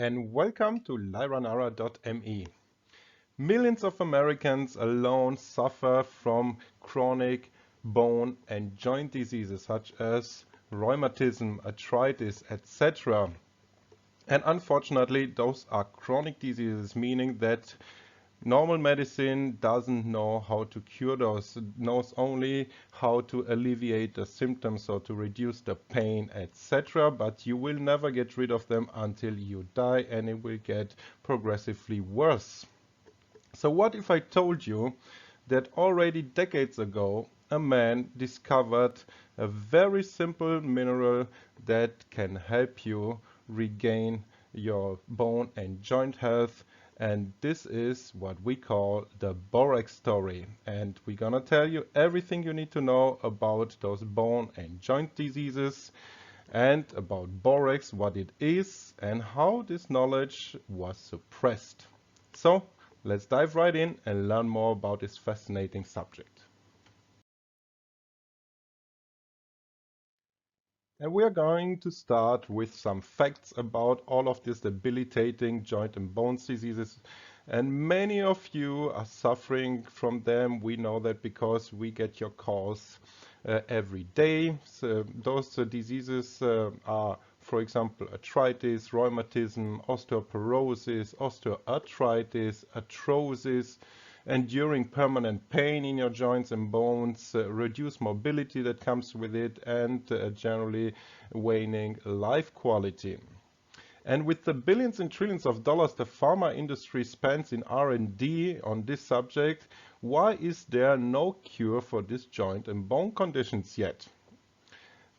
and welcome to lyranara.me. Millions of Americans alone suffer from chronic bone and joint diseases such as rheumatism, arthritis, etc. And unfortunately, those are chronic diseases, meaning that normal medicine doesn't know how to cure those, it knows only how to alleviate the symptoms or to reduce the pain, etc. But you will never get rid of them until you die, and it will get progressively worse. So what if I told you that already decades ago a man discovered a very simple mineral that can help you regain your bone and joint health, and this is what we call the Borax story. And we're gonna tell you everything you need to know about those bone and joint diseases and about borax, what it is and how this knowledge was suppressed. So let's dive right in and learn more about this fascinating subject. And we are going to start with some facts about all of these debilitating joint and bones diseases. And many of you are suffering from them. We know that because we get your calls every day. So those diseases are, for example, arthritis, rheumatism, osteoporosis, osteoarthritis, arthrosis, enduring permanent pain in your joints and bones, reduced mobility that comes with it, and generally waning life quality. And with the billions and trillions of dollars the pharma industry spends in R&D on this subject, why is there no cure for this joint and bone conditions yet?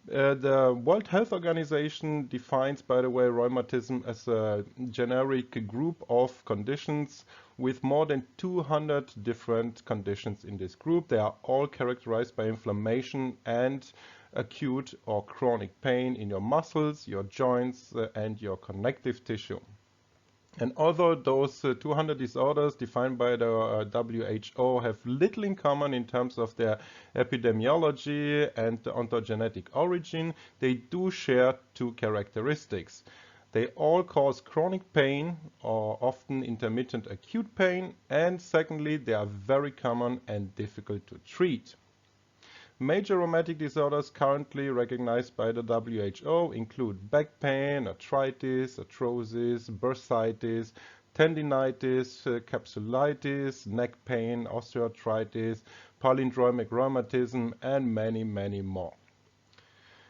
The World Health Organization defines, by the way, rheumatism as a generic group of conditions with more than 200 different conditions in this group. They are all characterized by inflammation and acute or chronic pain in your muscles, your joints, and your connective tissue. And although those 200 disorders defined by the WHO have little in common in terms of their epidemiology and ontogenetic origin, they do share two characteristics. They all cause chronic pain or often intermittent acute pain, and secondly, they are very common and difficult to treat. Major rheumatic disorders currently recognized by the WHO include back pain, arthritis, arthrosis, bursitis, tendinitis, capsulitis, neck pain, osteoarthritis, palindromic rheumatism, and many, many more.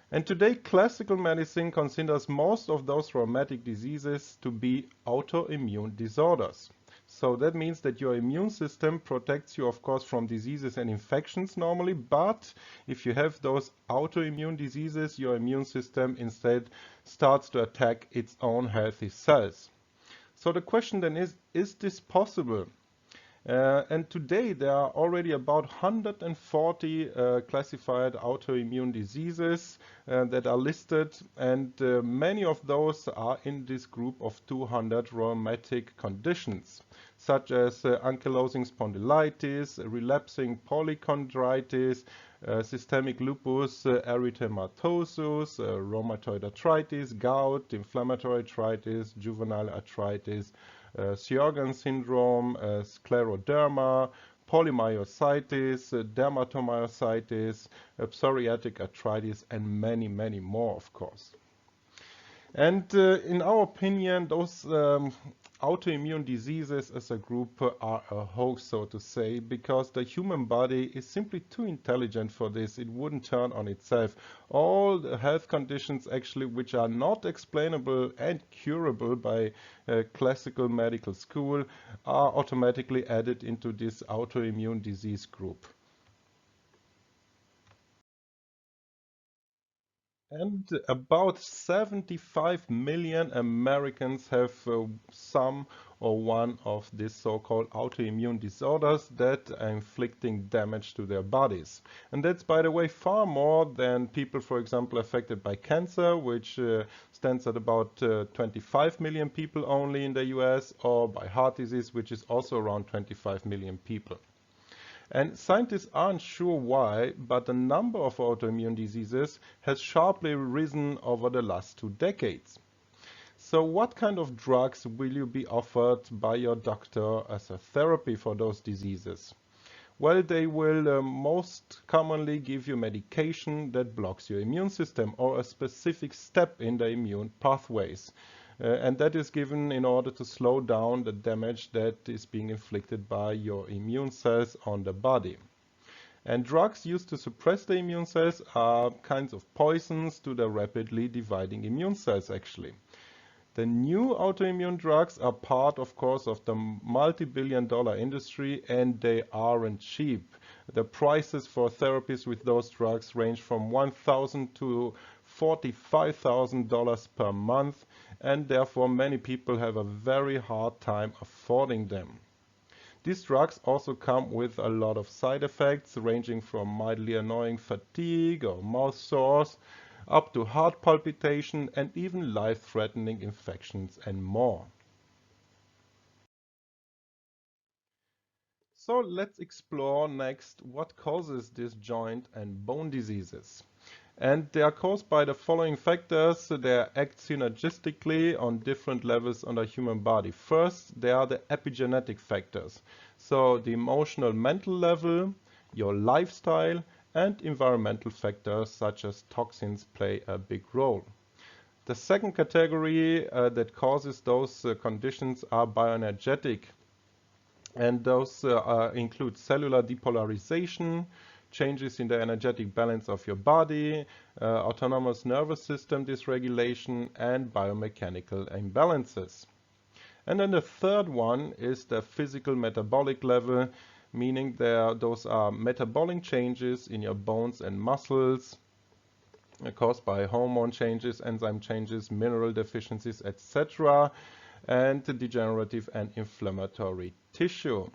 And today, classical medicine considers most of those rheumatic diseases to be autoimmune disorders. So that means that your immune system protects you, of course, from diseases and infections normally, but if you have those autoimmune diseases, your immune system instead starts to attack its own healthy cells. So the question then is this possible? And today there are already about 140 classified autoimmune diseases that are listed, and many of those are in this group of 200 rheumatic conditions, such as ankylosing spondylitis, relapsing polychondritis, systemic lupus erythematosus, rheumatoid arthritis, gout, inflammatory arthritis, juvenile arthritis, Sjögren's syndrome, scleroderma, polymyositis, dermatomyositis, psoriatic arthritis, and many, many more, of course. And in our opinion, those autoimmune diseases as a group are a hoax, so to say, because the human body is simply too intelligent for this. It wouldn't turn on itself. All the health conditions actually which are not explainable and curable by classical medical school are automatically added into this autoimmune disease group. And about 75 million Americans have some or one of these so-called autoimmune disorders that are inflicting damage to their bodies. And that's, by the way, far more than people, for example, affected by cancer, which stands at about 25 million people only in the US, or by heart disease, which is also around 25 million people. And scientists aren't sure why, but the number of autoimmune diseases has sharply risen over the last 2 decades. So what kind of drugs will you be offered by your doctor as a therapy for those diseases? Well, they will most commonly give you medication that blocks your immune system or a specific step in the immune pathways. And that is given in order to slow down the damage that is being inflicted by your immune cells on the body. And drugs used to suppress the immune cells are kinds of poisons to the rapidly dividing immune cells, actually. The new autoimmune drugs are part, of course, of the multi-billion-dollar industry, and they aren't cheap. The prices for therapies with those drugs range from $1,000 to $45,000 per month, and therefore many people have a very hard time affording them. These drugs also come with a lot of side effects, ranging from mildly annoying fatigue or mouth sores, up to heart palpitation and even life-threatening infections and more. So let's explore next what causes these joint and bone diseases. And they are caused by the following factors. They act synergistically on different levels on the human body. First, they are the epigenetic factors. So the emotional mental level, your lifestyle, and environmental factors such as toxins play a big role. The second category that causes those conditions are bioenergetic, and those include cellular depolarization, changes in the energetic balance of your body, autonomous nervous system dysregulation, and biomechanical imbalances. And then the third one is the physical metabolic level, meaning those are metabolic changes in your bones and muscles caused by hormone changes, enzyme changes, mineral deficiencies, etc., and degenerative and inflammatory tissue.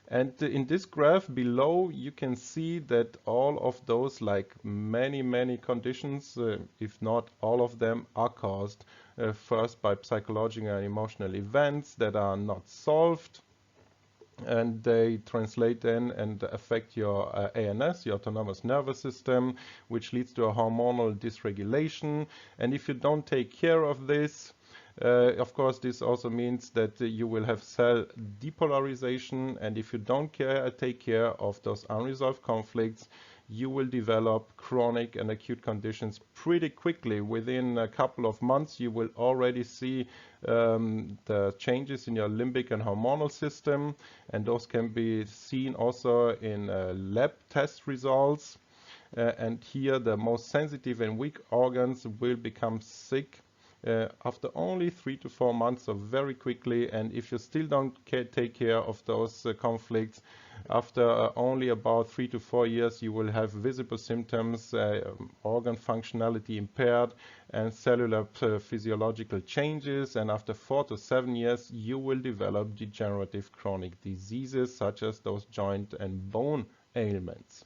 And in this graph below, you can see that all of those, like many conditions, if not all of them, are caused first by psychological and emotional events that are not solved. And they translate then and affect your ANS, your autonomous nervous system, which leads to a hormonal dysregulation. And if you don't take care of this, of course, this also means that you will have cell depolarization, and if you don't take care of those unresolved conflicts, you will develop chronic and acute conditions pretty quickly. Within a couple of months, you will already see the changes in your limbic and hormonal system, and those can be seen also in lab test results. And here, the most sensitive and weak organs will become sick after only 3 to 4 months, so very quickly. And if you still don't take care of those conflicts, after only about 3 to 4 years, you will have visible symptoms, organ functionality impaired, and cellular physiological changes. And after 4 to 7 years, you will develop degenerative chronic diseases such as those joint and bone ailments.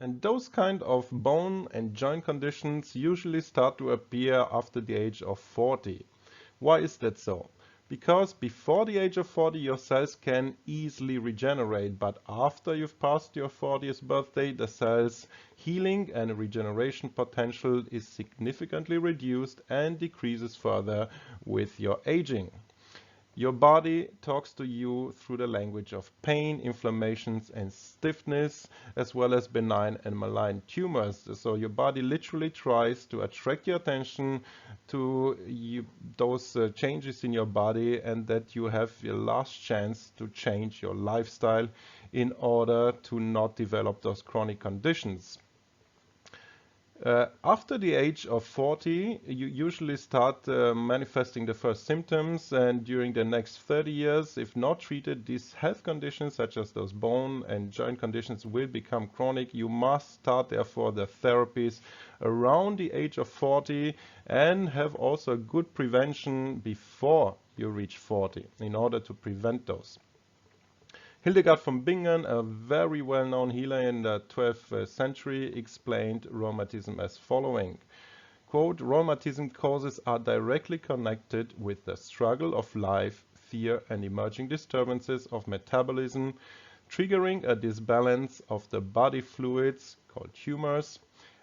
And those kind of bone and joint conditions usually start to appear after the age of 40. Why is that so? Because before the age of 40 your cells can easily regenerate, but after you've passed your 40th birthday, the cells' healing and regeneration potential is significantly reduced and decreases further with your aging. Your body talks to you through the language of pain, inflammations, and stiffness, as well as benign and malign tumors. So your body literally tries to attract your attention to those changes in your body, and that you have your last chance to change your lifestyle in order to not develop those chronic conditions. After the age of 40, you usually start manifesting the first symptoms, and during the next 30 years, if not treated, these health conditions, such as those bone and joint conditions, will become chronic. You must start, therefore, the therapies around the age of 40 and have also good prevention before you reach 40 in order to prevent those. Hildegard von Bingen, a very well-known healer in the 12th century, explained rheumatism as following. Quote, "Rheumatism causes are directly connected with the struggle of life, fear, and emerging disturbances of metabolism, triggering a disbalance of the body fluids, called tumors,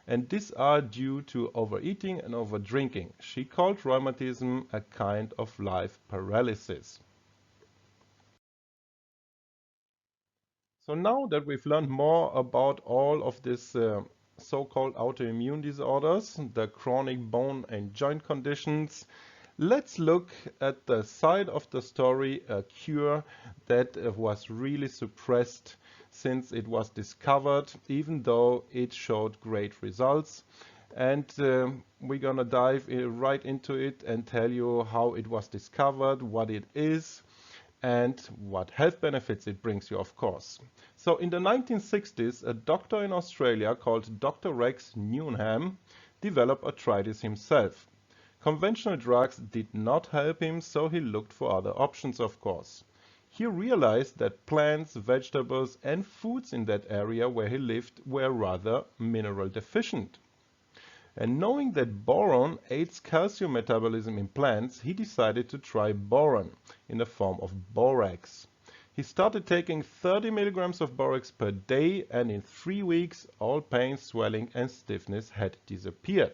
and these are due to overeating and overdrinking. She called rheumatism a kind of life paralysis. So now that we've learned more about all of these so-called autoimmune disorders, the chronic bone and joint conditions, let's look at the side of the story, a cure that was really suppressed since it was discovered, even though it showed great results. And we're gonna dive right into it and tell you how it was discovered, what it is, and what health benefits it brings you, of course. So in the 1960s, a doctor in Australia called Dr. Rex Newnham developed arthritis himself. Conventional drugs did not help him, so he looked for other options, of course. He realized that plants, vegetables, and foods in that area where he lived were rather mineral deficient. And knowing that boron aids calcium metabolism in plants, he decided to try boron in the form of borax. He started taking 30 milligrams of borax per day, and in 3 weeks all pain, swelling and stiffness had disappeared.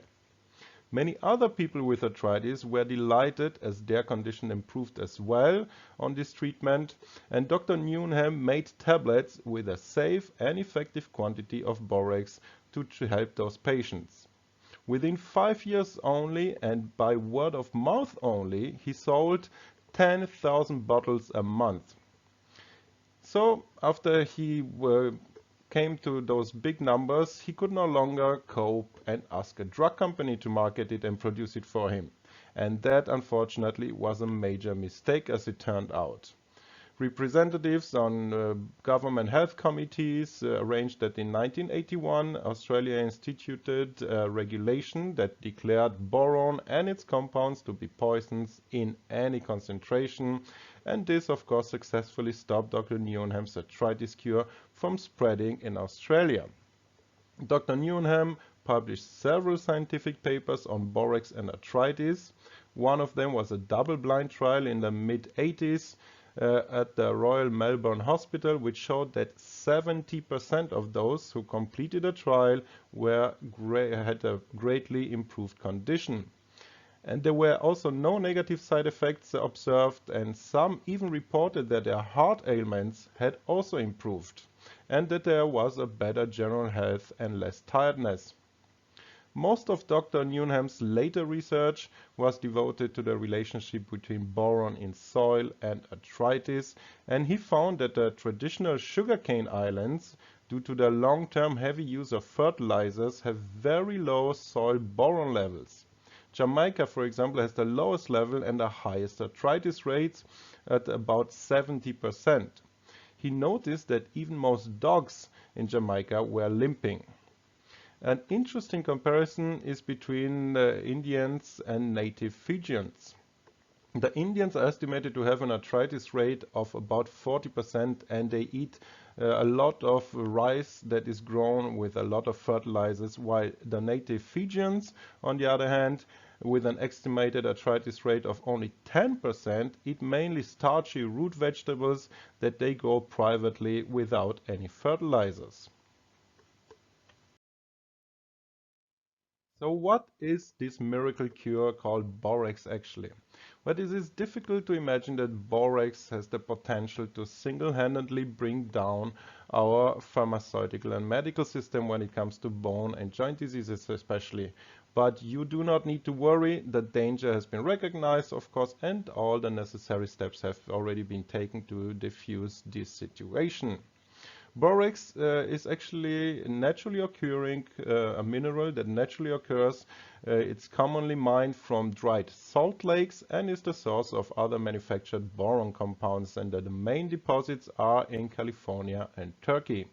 Many other people with arthritis were delighted as their condition improved as well on this treatment, and Dr. Newnham made tablets with a safe and effective quantity of borax to help those patients. Within 5 years only, and by word of mouth only, he sold 10,000 bottles a month. So after he came to those big numbers, he could no longer cope and ask a drug company to market it and produce it for him. And that, unfortunately, was a major mistake, as it turned out. Representatives on government health committees arranged that in 1981 Australia instituted a regulation that declared boron and its compounds to be poisons in any concentration, and this of course successfully stopped Dr. Newnham's arthritis cure from spreading in Australia. Dr. Newnham published several scientific papers on borax and arthritis. One of them was a double-blind trial in the mid-80s at the Royal Melbourne Hospital, which showed that 70% of those who completed a trial had a greatly improved condition. And there were also no negative side effects observed, and some even reported that their heart ailments had also improved, and that there was a better general health and less tiredness. Most of Dr. Newnham's later research was devoted to the relationship between boron in soil and arthritis, and he found that the traditional sugarcane islands, due to their long-term heavy use of fertilizers, have very low soil boron levels. Jamaica, for example, has the lowest level and the highest arthritis rates at about 70%. He noticed that even most dogs in Jamaica were limping. An interesting comparison is between Indians and native Fijians. The Indians are estimated to have an arthritis rate of about 40%, and they eat a lot of rice that is grown with a lot of fertilizers, while the native Fijians, on the other hand, with an estimated arthritis rate of only 10%, eat mainly starchy root vegetables that they grow privately without any fertilizers. So what is this miracle cure called borax actually? Well, it is difficult to imagine that borax has the potential to single-handedly bring down our pharmaceutical and medical system when it comes to bone and joint diseases especially. But you do not need to worry, the danger has been recognized, of course, and all the necessary steps have already been taken to diffuse this situation. Borax is actually naturally occurring, a mineral that naturally occurs. It's commonly mined from dried salt lakes and is the source of other manufactured boron compounds, and the main deposits are in California and Turkey.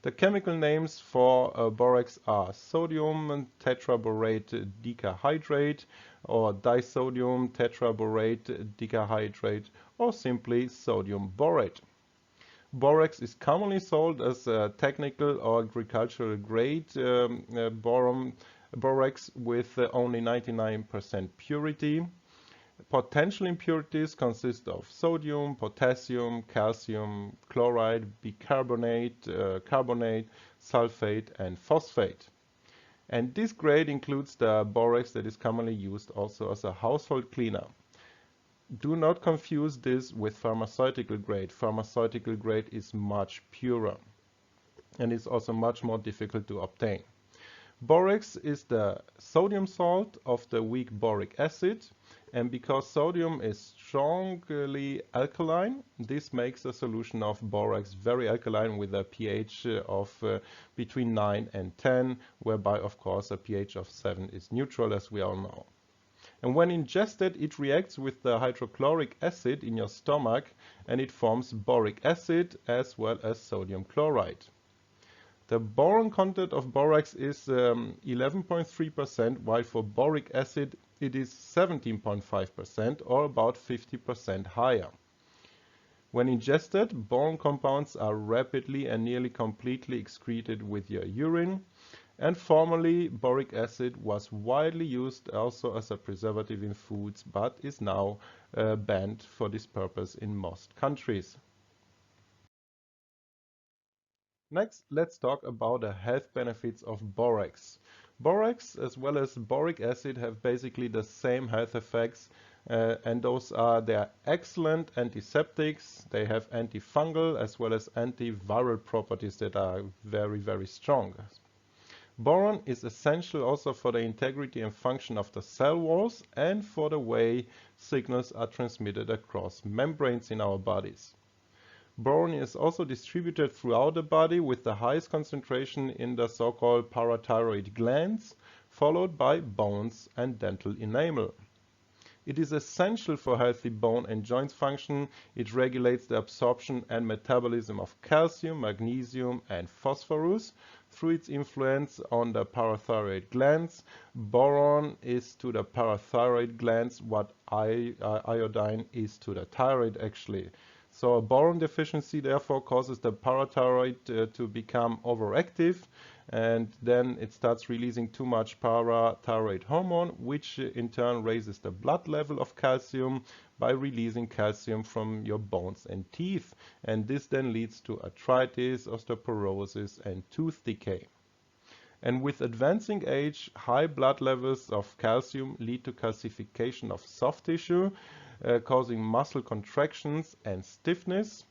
The chemical names for borax are sodium tetraborate decahydrate or disodium tetraborate decahydrate or simply sodium borate. Borax is commonly sold as a technical or agricultural grade borax with only 99% purity. Potential impurities consist of sodium, potassium, calcium, chloride, bicarbonate, carbonate, sulfate, and phosphate. And this grade includes the borax that is commonly used also as a household cleaner. Do not confuse this with pharmaceutical grade. Pharmaceutical grade is much purer and is also much more difficult to obtain. Borax is the sodium salt of the weak boric acid, and because sodium is strongly alkaline, this makes a solution of borax very alkaline with a pH of between 9 and 10, whereby of course a pH of 7 is neutral, as we all know. And when ingested, it reacts with the hydrochloric acid in your stomach and it forms boric acid as well as sodium chloride. The boron content of borax is 11.3%, while for boric acid it is 17.5% or about 50% higher. When ingested, boron compounds are rapidly and nearly completely excreted with your urine. And formerly, boric acid was widely used also as a preservative in foods, but is now banned for this purpose in most countries. Next, let's talk about the health benefits of borax. Borax as well as boric acid have basically the same health effects, and those are they are excellent antiseptics, they have antifungal as well as antiviral properties that are very, very strong. Boron is essential also for the integrity and function of the cell walls and for the way signals are transmitted across membranes in our bodies. Boron is also distributed throughout the body with the highest concentration in the so-called parathyroid glands, followed by bones and dental enamel. It is essential for healthy bone and joints function. It regulates the absorption and metabolism of calcium, magnesium, and phosphorus through its influence on the parathyroid glands. Boron is to the parathyroid glands what iodine is to the thyroid actually. So a boron deficiency therefore causes the parathyroid to become overactive, and then it starts releasing too much parathyroid hormone, which in turn raises the blood level of calcium by releasing calcium from your bones and teeth. And this then leads to arthritis, osteoporosis, and tooth decay. And with advancing age, high blood levels of calcium lead to calcification of soft tissue, causing muscle contractions and stiffness,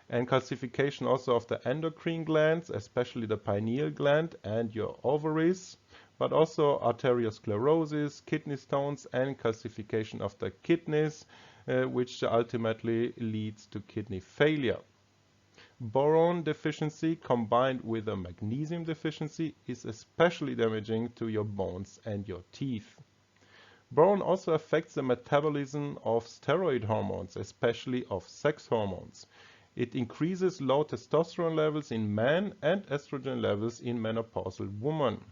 and calcification also of the endocrine glands, especially the pineal gland and your ovaries, but also arteriosclerosis, kidney stones, and calcification of the kidneys, which ultimately leads to kidney failure. Boron deficiency combined with a magnesium deficiency is especially damaging to your bones and your teeth. Boron also affects the metabolism of steroid hormones, especially of sex hormones. It increases low testosterone levels in men and estrogen levels in menopausal women.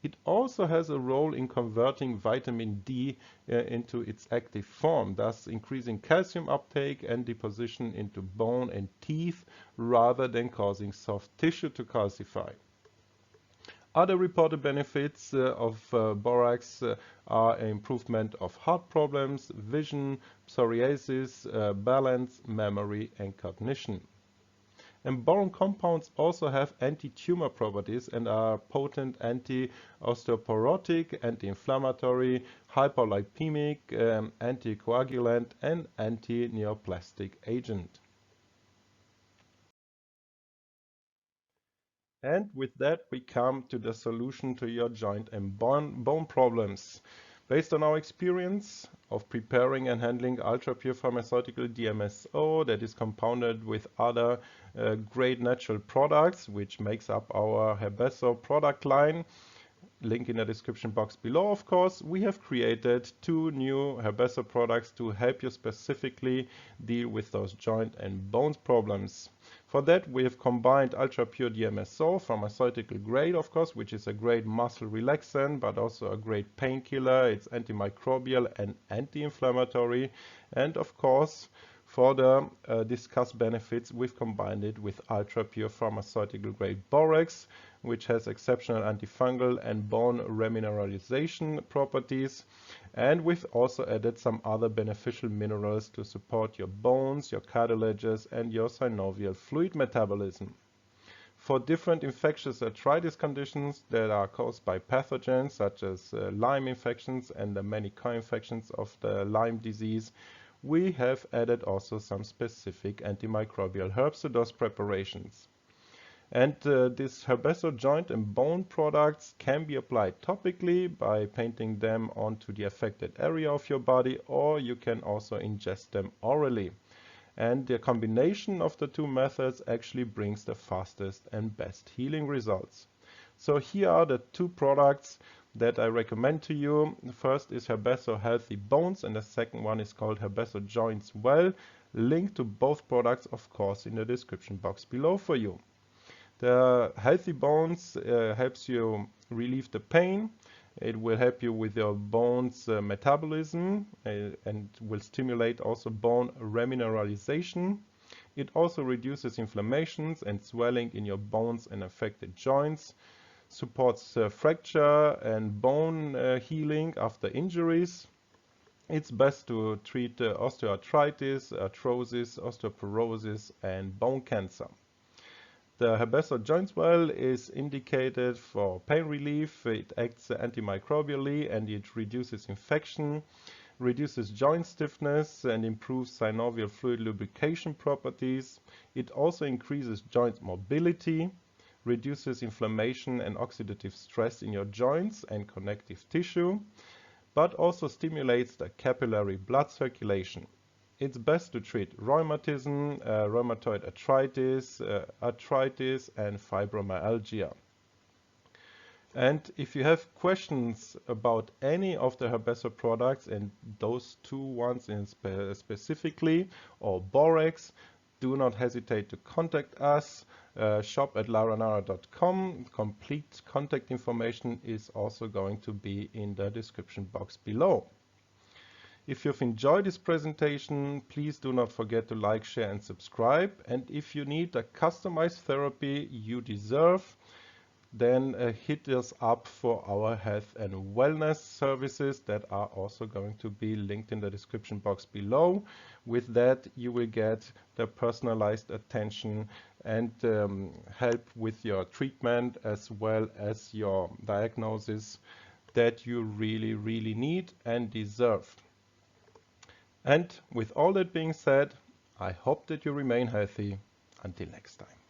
It also has a role in converting vitamin D into its active form, thus increasing calcium uptake and deposition into bone and teeth rather than causing soft tissue to calcify. Other reported benefits of borax are improvement of heart problems, vision, psoriasis, balance, memory, and cognition. And boron compounds also have anti-tumor properties and are potent anti-osteoporotic, anti-inflammatory, hypolipemic, anticoagulant, and anti-neoplastic agent. And with that, we come to the solution to your joint and bone problems. Based on our experience of preparing and handling ultra-pure pharmaceutical DMSO that is compounded with other great natural products, which makes up our Herbesso product line, link in the description box below, of course, we have created 2 new Herbesso products to help you specifically deal with those joint and bones problems. For that, we have combined ultra pure DMSO, pharmaceutical grade, of course, which is a great muscle relaxant, but also a great painkiller. It's antimicrobial and anti-inflammatory. And of course, for the discussed benefits, we've combined it with ultra pure pharmaceutical grade borax, which has exceptional antifungal and bone remineralization properties. And we've also added some other beneficial minerals to support your bones, your cartilages, and your synovial fluid metabolism. For different infectious arthritis conditions that are caused by pathogens such as Lyme infections and the many co-infections of the Lyme disease, we have added also some specific antimicrobial herbicides preparations. And these Herbesso joint and bone products can be applied topically by painting them onto the affected area of your body, or you can also ingest them orally. And the combination of the two methods actually brings the fastest and best healing results. So here are the two products that I recommend to you. The first is Herbesso Healthy Bones and the second one is called Herbesso Joints Well. Link to both products, of course, in the description box below for you. The Healthy Bones helps you relieve the pain. It will help you with your bones metabolism and will stimulate also bone remineralization. It also reduces inflammations and swelling in your bones and affected joints, supports fracture and bone healing after injuries. It's best to treat osteoarthritis, arthrosis, osteoporosis and bone cancer. The Herbesso Joints Well is indicated for pain relief. It acts antimicrobially and it reduces infection, reduces joint stiffness and improves synovial fluid lubrication properties. It also increases joint mobility, reduces inflammation and oxidative stress in your joints and connective tissue, but also stimulates the capillary blood circulation. It's best to treat rheumatism, rheumatoid arthritis, arthritis and fibromyalgia. And if you have questions about any of the Herbesso products and those two ones in specifically, or Borax, do not hesitate to contact us. shop@laranara.com. Complete contact information is also going to be in the description box below. If you've enjoyed this presentation, please do not forget to like, share and subscribe. And if you need a customized therapy you deserve, then hit us up for our health and wellness services that are also going to be linked in the description box below. With that, you will get the personalized attention and help with your treatment as well as your diagnosis that you really, really need and deserve. And with all that being said, I hope that you remain healthy. Until next time.